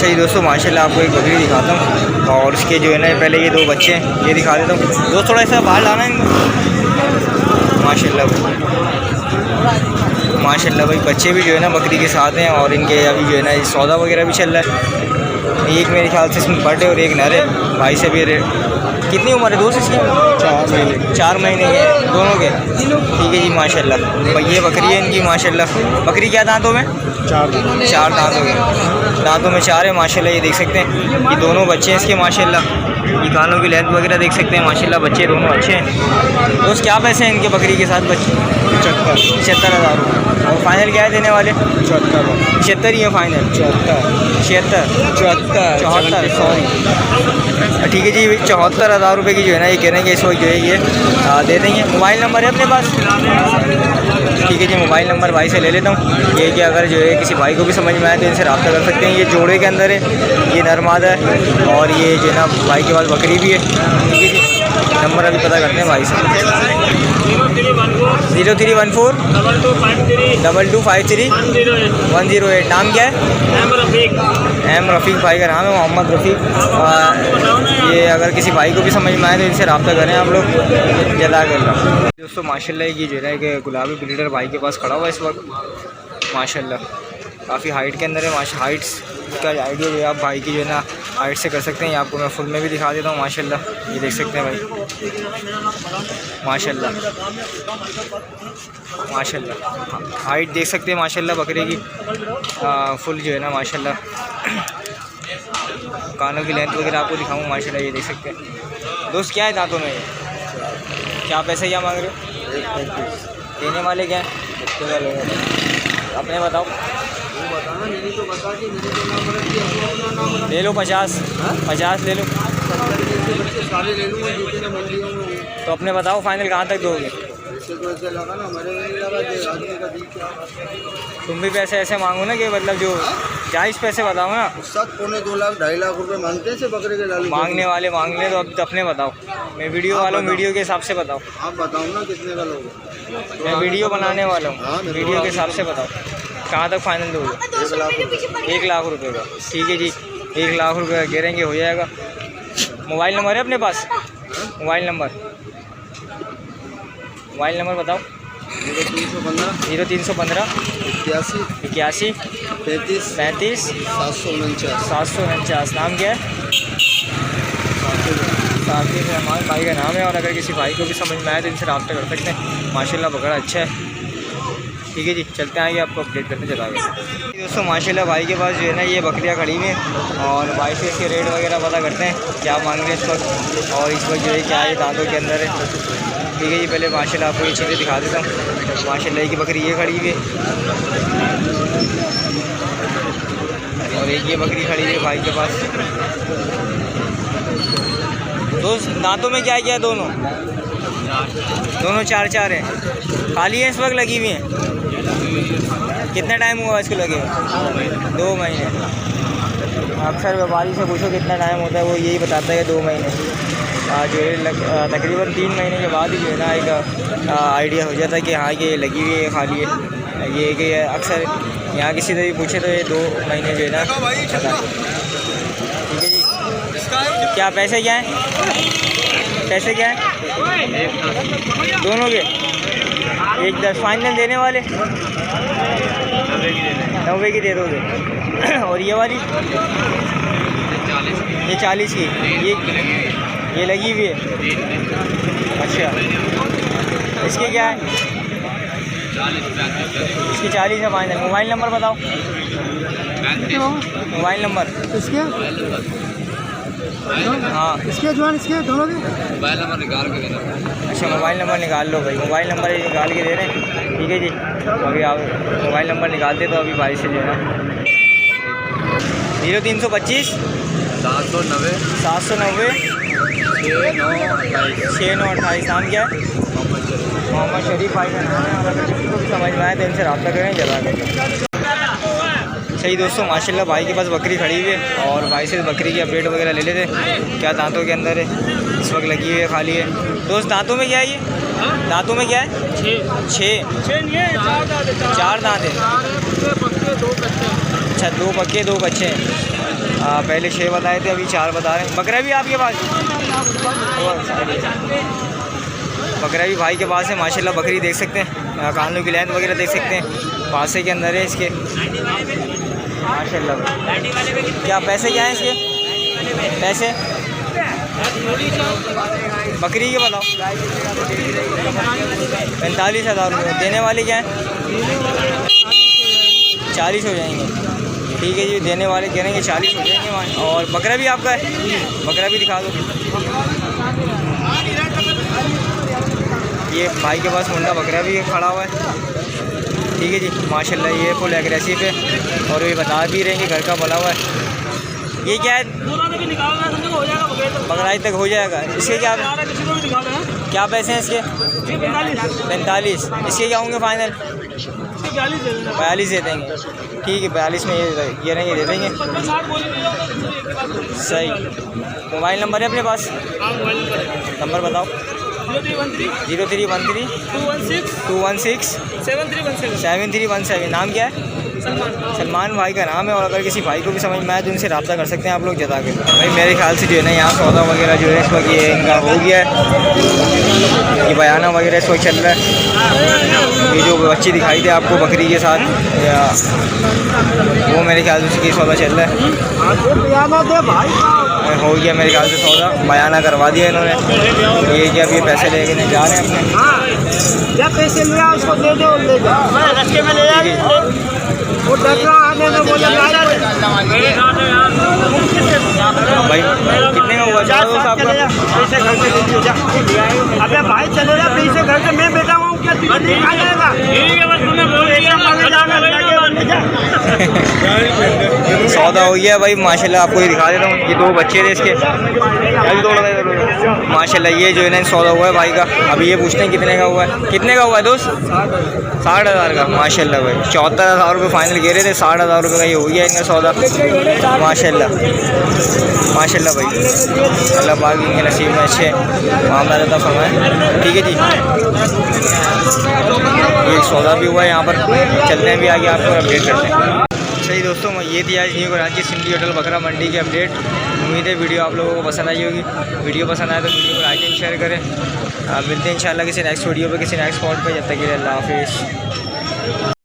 अच्छा जी दोस्तों, माशाल्लाह आपको एक बकरी दिखाता हूँ और उसके जो है ना पहले ये दो बच्चे हैं, ये दिखा देता हूँ दोस्त। थोड़ा ऐसा बाहर लाना है इनको। माशाल्लाह भाई, माशाल्लाह भाई बच्चे भी जो है ना बकरी के साथ हैं और इनके अभी जो है ना सौदा वगैरह भी चल रहा है। एक मेरे ख्याल से इसमें बर्ड है और एक नर है। भाई से भी कितनी उम्र है दोस्त इसकी? 4 महीने के दोनों के। ठीक है जी माशाल्लाह। ये बकरी है इनकी माशाल्लाह। बकरी क्या दांतों में? 4 दांतों के, दांतों में 4 है माशाल्लाह। ये देख सकते हैं ये दोनों बच्चे हैं इसके माशाल्लाह। ये कानों की लेंथ वगैरह देख सकते हैं माशाल्लाह। बच्चे दोनों अच्छे हैं दोस्त। क्या पैसे हैं इनके बकरी के साथ बच्चे? 75,000 रुपये। और फाइनल क्या है देने वाले? 75 ही है फाइनल। 74 सॉरी। ठीक है जी, 74,000 रुपये की जो है ना ये कह रहे हैं कि इस वक्त जो है ये दे देंगे। मोबाइल नंबर है अपने पास? ठीक है जी, मोबाइल नंबर भाई से ले लेता हूँ। ये कि अगर जो है किसी भाई को भी समझ में आए तो इनसे रब्ता कर सकते हैं। ये जोड़े के अंदर है, ये नरमादा है और ये जो है ना भाई के पास बकरी भी है। ठीक है जी, नंबर अभी पता करते हैं भाई से। 0314 2253 108। नाम क्या है? एम रफ़ीक भाई का नाम है, मोहम्मद रफ़ीक। ये अगर किसी भाई को भी समझ में आए तो इनसे रब्ता करें आप लोग। जज़ाकल्लाह। दोस्तों माशाल्लाह ये जो है कि गुलाबी ब्रीडर भाई के पास खड़ा हुआ है इस वक्त माशाल्लाह। काफ़ी हाइट के अंदर है हाइट्स का आइडिया जो है आप भाई की जो है ना हाइट से कर सकते हैं। ये आपको मैं फुल में भी दिखा देता हूँ माशाल्लाह। ये देख सकते हैं भाई माशाल्लाह, माशाल्लाह हाइट देख सकते हैं माशाल्लाह बकरे की। फुल जो है ना माशाल्लाह। कानों की लेंथ वगैरह आपको दिखाऊँ माशाल्लाह। ये देख सकते हैं दोस्त। क्या है दांतों में? क्या पैसे क्या मांग रहे हो? देने वाले क्या हैं? अपने बताओ। ले लो 50 ले लो। तो अपने बताओ फाइनल कहाँ तक दोगे? तुम भी पैसे ऐसे मांगो ना कि मतलब जो जायज़ पैसे बताओ ना। 2 लाख 2.5 लाख रुपए मांगते हैं बकरे के डाली। मांगने वाले मांग ले तो अब अपने बताओ। मैं वीडियो वाला हूँ, वीडियो के हिसाब से बताओ। आप बताओ ना कितने का लोगे? मैं वीडियो बनाने वाला हूँ, वीडियो के हिसाब से बताओ कहाँ तक फाइनल दोगे? 1 लाख रुपये का। ठीक है जी, 1 लाख रुपये का कह रहे हैं कि हो जाएगा। मोबाइल नंबर है अपने पास? मोबाइल नंबर बताओ। 0315 81 35 749। नाम क्या है? साकिब रहमान भाई का नाम है। और अगर किसी भाई को भी समझ में आए तो इनसे रब्ता कर सकते हैं माशाल्लाह। बकरा अच्छा है। ठीक है जी, चलते आएंगे आपको अपडेट करते चलाएंगे दोस्तों। माशाल्लाह भाई के पास जो है ना ये बकरियाँ खड़ी हुई हैं और भाई से इसके रेट वगैरह पता करते हैं क्या मांग रहे हैं इस वक्त और इस वक्त जो है क्या है दांतों के अंदर है। ठीक है जी, पहले माशाल्लाह आपको ये चीज़ें दिखा देता हूँ। माशाल्लाह की बकरी ये खड़ी हुई है और एक ये बकरी खड़ी हुई है भाई के पास। दोस्त दांतों में क्या है? दोनों 4 हैं। खाली है इस वक्त लगी हुई हैं? कितना टाइम हुआ इसको लगे? 2 महीने। अक्सर व्यापारी से पूछो कितना टाइम होता है, वो यही बताता है कि 2 महीने। जो है तकरीबन 3 महीने के बाद ही जो है ना एक आइडिया हो जाता है कि हाँ ये लगी हुई है खाली है। ये कि अक्सर यहाँ किसी से भी पूछे तो ये 2 महीने जो है ना पता। ठीक है जी, क्या पैसे क्या हैं? पैसे क्या हैं दोनों के? 1.10 फाइनल देने वाले? 90 की दे दोगे। और ये वाली? ये 40 की। ये लगी हुई है? अच्छा, इसके क्या है? इसकी 40 है फाइनल। मोबाइल नंबर बताओ। मोबाइल नंबर इसके? हाँ इसके दोनों के मोबाइल नंबर निकाल के देना। अच्छा, मोबाइल नंबर निकाल लो भाई। मोबाइल नंबर निकाल के दे रहे हैं। ठीक है जी, अभी आप मोबाइल नंबर निकालते तो अभी भाई से जो है ना 0325 790 6928। नाम क्या है? मोहम्मद शरीफ भाई का नाम है। और अगर किसी को भी समझ में आए तो इनसे रब्ता करें। जज़ाकल्लाह। सही दोस्तों, माशाल्लाह भाई के पास बकरी खड़ी हुई है और भाई से बकरी की अपडेट वगैरह ले लेते क्या दांतों के अंदर है। इस वक्त लगी हुई है, खाली है। दोस्त दांतों में क्या है? ये दांतों में क्या है? 6 4 दांत है। अच्छा, 2 पक्के 2 कच्चे हैं। पहले 6 बताए थे, अभी 4 बता रहे हैं। बकरा भी आपके पास? बकरा भी भाई के पास है माशाल्लाह। बकरी देख सकते हैं, कानों की लेंथ वगैरह देख सकते हैं, पासे के अंदर है इसके माशाल्लाह। क्या पैसे क्या हैं इसके पैसे? बकरी के बताओ। 45,000 रुपये। देने वाले क्या हैं? 40 हो जाएंगे। ठीक है जी, देने वाले कह रहे हैं कि 40 हो जाएंगे। और बकरा भी आपका है? बकरा भी दिखा दो। ये भाई के पास मुंडा बकरा भी खड़ा हुआ है। ठीक है जी माशाल्लाह, ये फुल एग्रेसिव है और ये बता भी रहे हैं कि घर का बना हुआ है। ये क्या है? बकराई तक हो जाएगा। इसके क्या पैसे हैं इसके? 45। इसके क्या होंगे फाइनल? 42 दे देंगे। ठीक है, 42 में ये रहेंगे, दे देंगे। सही। मोबाइल नंबर है अपने पास? नंबर बताओ। 0313 216 7317। नाम क्या है? सलमान भाई का नाम है। और अगर किसी भाई को भी समझ में आए तो उनसे रब्ता कर सकते हैं आप लोग जता के। भाई मेरे ख्याल से जो है ना यहाँ सौदा वगैरह जो है इस वक्त ये इनका हो गया है। ये बयाना वगैरह इस वक्त चल रहा है। ये जो बच्ची दिखाई दे आपको बकरी के साथ, या वो मेरे ख्याल से उसकी सौदा चल रहा है। हो गया मेरे ख्याल से सौदा, बयाना करवा दिया इन्होंने। ये क्या अभी पैसे लेके जा रहे हैं अपने। क्या पैसे लिया उसको दे दो, ले जा रस्ते में ले जाएंगे। वो डर रहा आने में, बोले भाई कितने का हुआ? पैसे घर से दे जा। अबे भाई चले जा, पैसे घर से मैं बैठा हूँ, क्या तुझे आ जाएगा? सौदा हो गया भाई माशाल्लाह। आपको ये दिखा देता हूँ, ये 2 बच्चे थे इसके। माशाल्लाह ये जो है ना सौदा हुआ है भाई का। अभी ये पूछते हैं कितने का हुआ है। कितने का हुआ है दोस्त? 60,000 का माशाल्लाह भाई। 74,000 रुपये फाइनल कह रहे थे, 60,000 रुपये का ये हो गया इनका सौदा माशाल्लाह। माशाल्लाह भाई, अल्लाह पाक इनके नसीब में अच्छे मामला रहता फरमाए। ठीक है जी, ये सौदा भी हुआ है यहाँ पर। चलते हैं भी आगे, आपको अपडेट करते हैं। सही दोस्तों, ये थी आज न्यू कराची सिंधी होटल बकरा मंडी की अपडेट। उम्मीद है वीडियो आप लोगों को पसंद आई होगी। वीडियो पसंद आए तो वीडियो को लाइक एंड शेयर करें। मिलते हैं इंशाल्लाह किसी नेक्स्ट वीडियो पे, किसी नेक्स्ट स्पॉट पे। जब तक के लिए अल्लाह हाफिज़।